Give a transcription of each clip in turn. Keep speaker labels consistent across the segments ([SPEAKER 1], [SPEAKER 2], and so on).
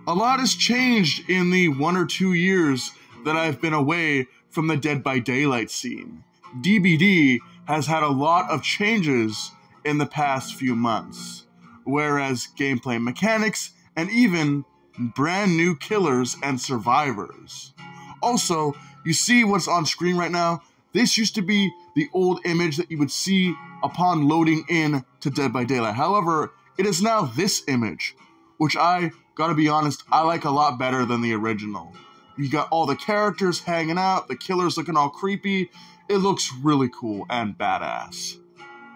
[SPEAKER 1] A lot has changed in the 1 or 2 years that I've been away from the Dead by Daylight scene. DBD has had a lot of changes in the past few months, whereas gameplay mechanics and even brand new killers and survivors. Also, you see what's on screen right now? This used to be the old image that you would see upon loading in to Dead by Daylight. However, it is now this image, which I gotta be honest, I like a lot better than the original. You got all the characters hanging out, the killers looking all creepy. It looks really cool and badass.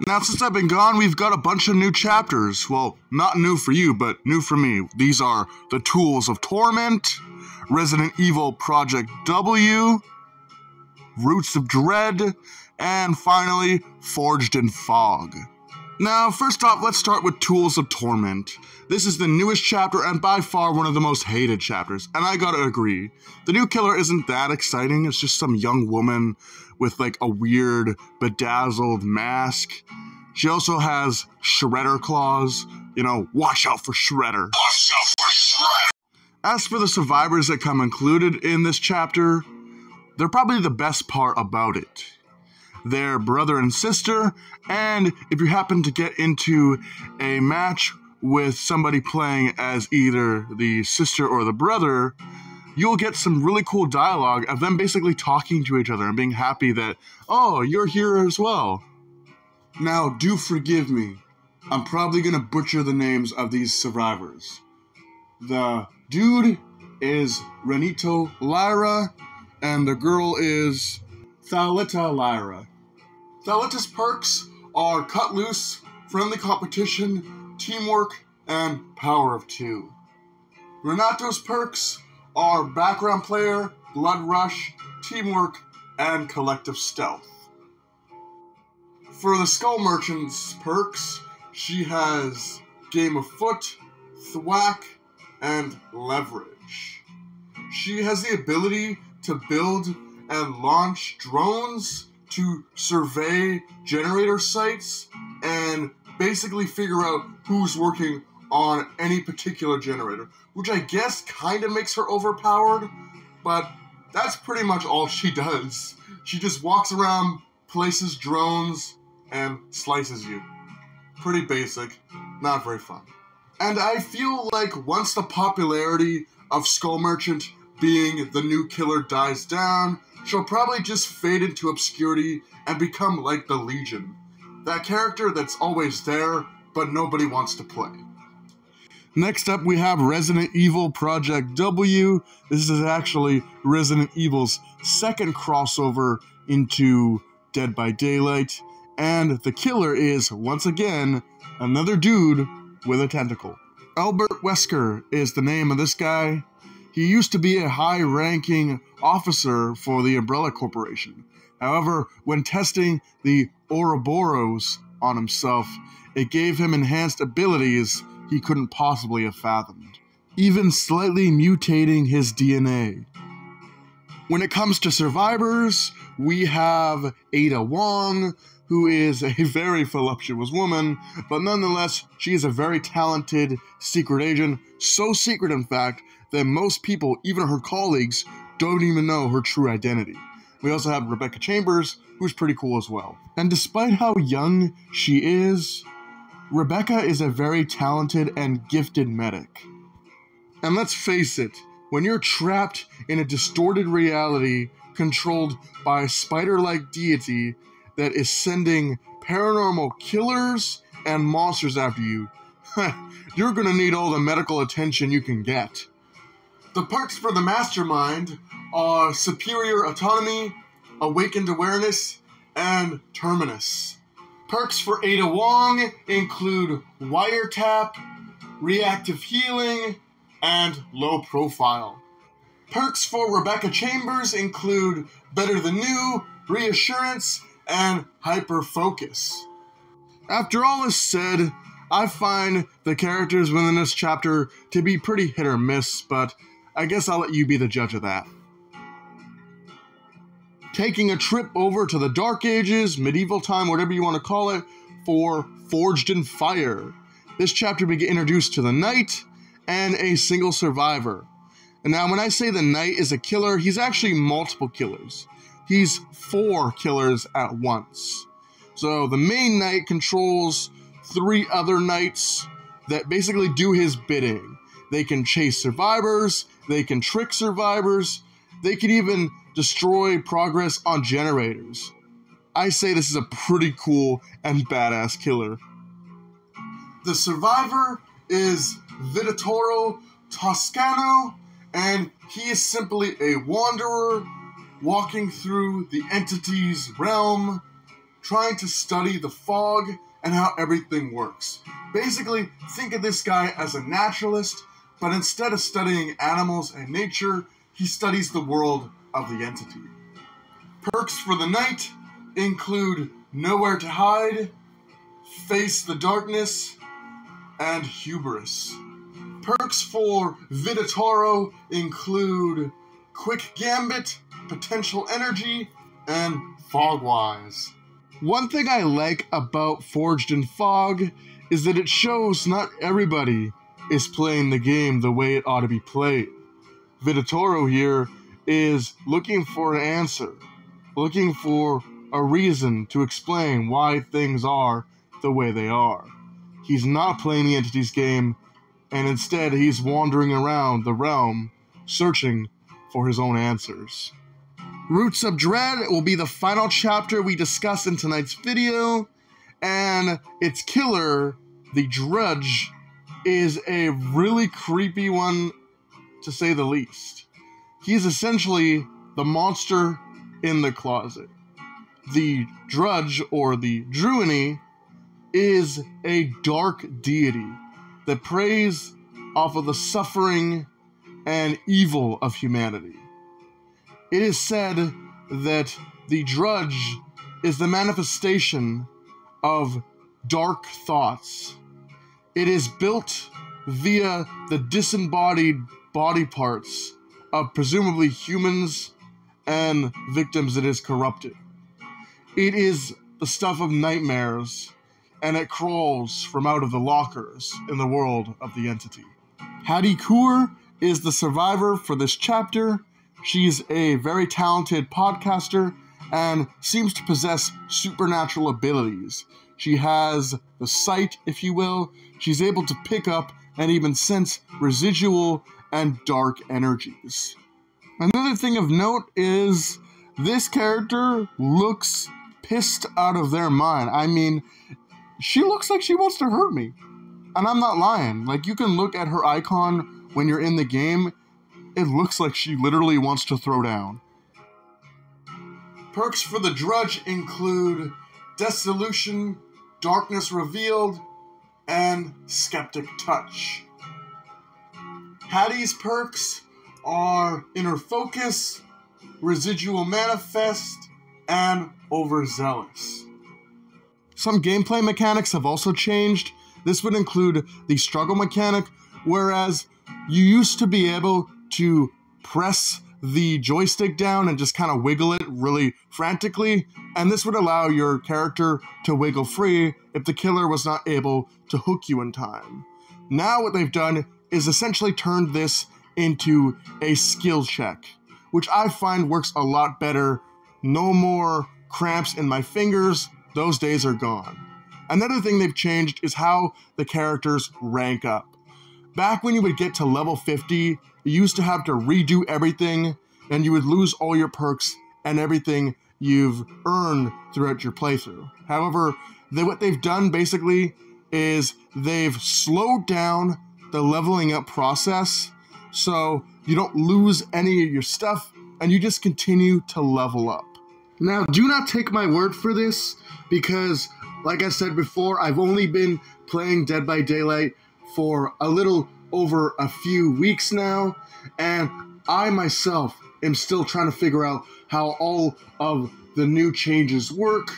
[SPEAKER 1] Now, since I've been gone, we've got a bunch of new chapters. Well, not new for you, but new for me. These are The Tools of Torment, Resident Evil Project W, Roots of Dread, and finally, Forged in Fog. Now, first off, let's start with Tools of Torment. This is the newest chapter and by far one of the most hated chapters, and I gotta agree. The new killer isn't that exciting, it's just some young woman with like a weird, bedazzled mask. She also has Shredder claws, you know, watch out for Shredder. Watch out for Shredder! As for the survivors that come included in this chapter, they're probably the best part about it. They're brother and sister, and if you happen to get into a match with somebody playing as either the sister or the brother, you'll get some really cool dialogue of them basically talking to each other and being happy that, oh, you're here as well. Now, do forgive me. I'm probably gonna butcher the names of these survivors. The dude is Renito Lyra, and the girl is Thalita Lyra. Thalita's perks are Cut Loose, Friendly Competition, Teamwork, and Power of Two. Renato's perks are Background Player, Blood Rush, Teamwork, and Collective Stealth. For the Skull Merchant's perks, she has Game of Foot, Thwack, and Leverage. She has the ability to build and launch drones to survey generator sites and basically figure out who's working on any particular generator, which I guess kind of makes her overpowered, but that's pretty much all she does. She just walks around, places drones, and slices you. Pretty basic, not very fun. And I feel like once the popularity of Skull Merchant being the new killer dies down, she'll probably just fade into obscurity and become like the Legion. That character that's always there, but nobody wants to play. Next up, we have Resident Evil Project W. This is actually Resident Evil's second crossover into Dead by Daylight, and the killer is, once again, another dude with a tentacle. Albert Wesker is the name of this guy. He used to be a high-ranking officer for the Umbrella Corporation. However, when testing the Ouroboros on himself, it gave him enhanced abilities he couldn't possibly have fathomed, even slightly mutating his DNA. When it comes to survivors, we have Ada Wong, who is a very voluptuous woman, but nonetheless, she is a very talented secret agent, so secret in fact, that most people, even her colleagues, don't even know her true identity. We also have Rebecca Chambers, who's pretty cool as well. And despite how young she is, Rebecca is a very talented and gifted medic. And let's face it, when you're trapped in a distorted reality controlled by a spider-like deity that is sending paranormal killers and monsters after you, you're gonna need all the medical attention you can get. The perks for the Mastermind are Superior Autonomy, Awakened Awareness, and Terminus. Perks for Ada Wong include Wiretap, Reactive Healing, and Low Profile. Perks for Rebecca Chambers include Better Than New, Reassurance, and Hyper Focus. After all is said, I find the characters within this chapter to be pretty hit or miss, but I guess I'll let you be the judge of that. Taking a trip over to the Dark Ages, medieval time, whatever you want to call it, for Forged in Fire. This chapter we get introduced to the Knight and a single survivor. And now when I say the Knight is a killer, he's actually multiple killers. He's 4 killers at once. So the main Knight controls 3 other Knights that basically do his bidding. They can chase survivors, they can trick survivors, they can even destroy progress on generators. I say this is a pretty cool and badass killer. The survivor is Vittore Toscano, and he is simply a wanderer walking through the entity's realm, trying to study the fog and how everything works. Basically, think of this guy as a naturalist, but instead of studying animals and nature, he studies the world of the entity. Perks for the Knight include Nowhere to Hide, Face the Darkness, and Hubris. Perks for Vittore include Quick Gambit, Potential Energy, and Fogwise. One thing I like about Forged in Fog is that it shows not everybody is playing the game the way it ought to be played. Vittore here is looking for an answer, looking for a reason to explain why things are the way they are. He's not playing the entity's game, and instead he's wandering around the realm, searching for his own answers. Roots of Dread will be the final chapter we discuss in tonight's video, and its killer, the Drudge, is a really creepy one, to say the least. He's essentially the monster in the closet. The Drudge, or the Druini, is a dark deity that preys off of the suffering and evil of humanity. It is said that the Drudge is the manifestation of dark thoughts. It is built via the disembodied body parts of presumably humans and victims it has corrupted. It is the stuff of nightmares, and it crawls from out of the lockers in the world of the entity. Hattie Coeur is the survivor for this chapter. She's a very talented podcaster and seems to possess supernatural abilities. She has the sight, if you will. She's able to pick up and even sense residual and dark energies. Another thing of note is this character looks pissed out of their mind. I mean, she looks like she wants to hurt me. And I'm not lying. Like, you can look at her icon when you're in the game. It looks like she literally wants to throw down. Perks for the Drudge include Dissolution, Darkness Revealed, and Skeptic Touch. Hattie's perks are Inner Focus, Residual Manifest, and Overzealous. Some gameplay mechanics have also changed. This would include the struggle mechanic, whereas you used to be able to press the joystick down and just kind of wiggle it really frantically, and this would allow your character to wiggle free if the killer was not able to hook you in time. Now what they've done is essentially turned this into a skill check, which I find works a lot better. No more cramps in my fingers, those days are gone. Another thing they've changed is how the characters rank up. Back when you would get to level 50, you used to have to redo everything, and you would lose all your perks and everything you've earned throughout your playthrough. However, what they've done basically is they've slowed down the leveling up process, so you don't lose any of your stuff, and you just continue to level up. Now, do not take my word for this, because, like I said before, I've only been playing Dead by Daylight for a little over a few weeks now, and I myself am still trying to figure out how all of the new changes work,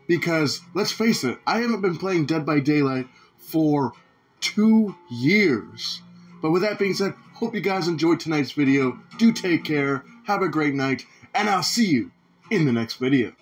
[SPEAKER 1] because let's face it, I haven't been playing Dead by Daylight for 2 years. But with that being said, hope you guys enjoyed tonight's video. Do take care, have a great night, and I'll see you in the next video.